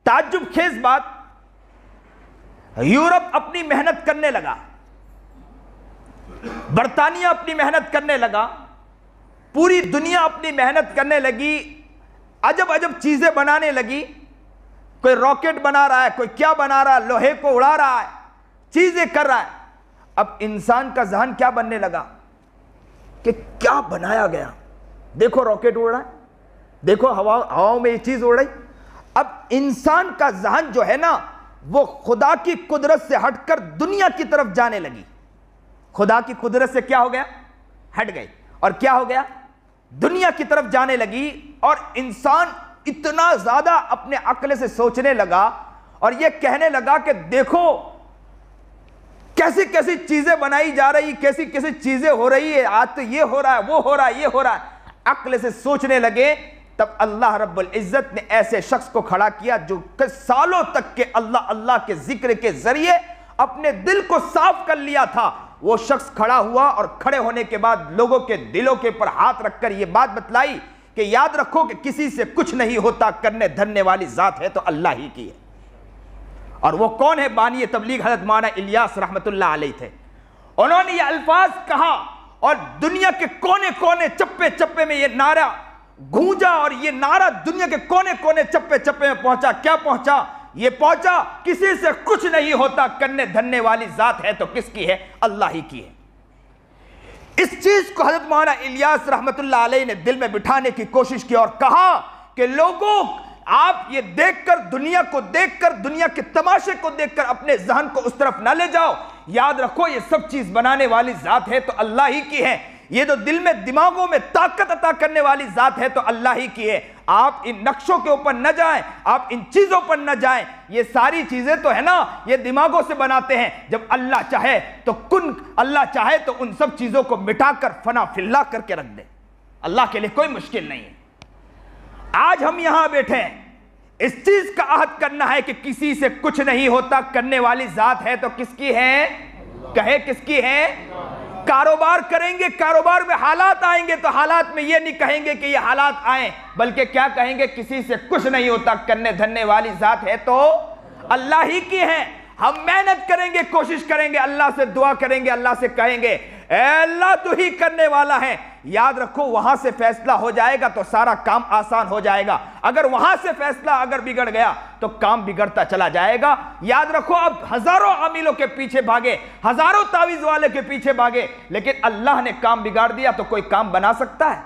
ताज्जुब खेज बात, यूरोप अपनी मेहनत करने लगा, बरतानिया अपनी मेहनत करने लगा, पूरी दुनिया अपनी मेहनत करने लगी, अजब अजब चीजें बनाने लगी। कोई रॉकेट बना रहा है, कोई क्या बना रहा है, लोहे को उड़ा रहा है, चीजें कर रहा है। अब इंसान का ज़हन क्या बनने लगा कि क्या बनाया गया, देखो रॉकेट उड़ रहा है, देखो हवाओं में ये चीज उड़ रही। अब इंसान का ज़हन जो है ना, वो खुदा की कुदरत से हटकर दुनिया की तरफ जाने लगी। खुदा की कुदरत से क्या हो गया, हट गई, और क्या हो गया, दुनिया की तरफ जाने लगी। और इंसान इतना ज्यादा अपने अक्ल से सोचने लगा और यह कहने लगा कि देखो कैसी कैसी चीजें बनाई जा रही, कैसी कैसी चीजें हो रही है, आज तो ये हो रहा है, वो हो रहा है, ये हो रहा है। अक्ल से सोचने लगे, तब अल्लाह रब्बुल इज्जत ने ऐसे शख्स को खड़ा किया जो सालों तक के अल्लाह अल्लाह के जिक्र के जरिए अपने दिल को साफ कर लिया था। वो शख्स खड़ा हुआ और खड़े होने के बाद लोगों के दिलों के ऊपर हाथ रखकर यह बात बतलाई कि याद रखो कि किसी से कुछ नहीं होता, करने धरने वाली जात है तो अल्लाह ही की है। और वो कौन है, बानी तबलीग हज़रत मौलाना इलियास रहमतुल्लाह अलैह थे। उन्होंने ये अल्फाज कहा और दुनिया के कोने कोने चप्पे चप्पे में ये नारा गूंजा, और ये नारा दुनिया के कोने कोने चप्पे चप्पे में पहुंचा। क्या पहुंचा, ये पहुंचा किसी से कुछ नहीं होता, करने धरने वाली जात है तो किसकी है, अल्लाह ही की है। इस चीज को हज़रत मौलाना इलियास रहमतुल्लाह अलैह ने दिल में बिठाने की कोशिश की और कहा कि लोगों, आप ये देखकर, दुनिया को देखकर, दुनिया के तमाशे को देखकर अपने जहन को उस तरफ ना ले जाओ। याद रखो ये सब चीज बनाने वाली जात है तो अल्लाह ही की है। ये जो दिल में, दिमागों में ताकत अता करने वाली जात है तो अल्लाह ही की है। आप इन नक्शों के ऊपर न जाएं, आप इन चीजों पर न जाएं। ये सारी चीजें तो है ना, ये दिमागों से बनाते हैं। जब अल्लाह चाहे तो कुन, अल्लाह चाहे तो उन सब चीजों को मिटाकर फना फिल्ला करके रख दे। अल्लाह के लिए कोई मुश्किल नहीं है। आज हम यहां बैठे हैं, इस चीज का अहद करना है कि किसी से कुछ नहीं होता, करने वाली जात है तो किसकी है, कहे किसकी है। कारोबार करेंगे, कारोबार में हालात आएंगे तो हालात में ये नहीं कहेंगे कि ये हालात आए, बल्कि क्या कहेंगे, किसी से कुछ नहीं होता, करने धरने वाली जात है तो अल्लाह ही की है। हम मेहनत करेंगे, कोशिश करेंगे, अल्लाह से दुआ करेंगे, अल्लाह से कहेंगे अल्लाह तू ही करने वाला है। याद रखो वहां से फैसला हो जाएगा तो सारा काम आसान हो जाएगा। अगर वहां से फैसला अगर बिगड़ गया तो काम बिगड़ता चला जाएगा। याद रखो, अब हजारों अमीलों के पीछे भागे, हजारों तावीज वाले के पीछे भागे, लेकिन अल्लाह ने काम बिगाड़ दिया तो कोई काम बना सकता है?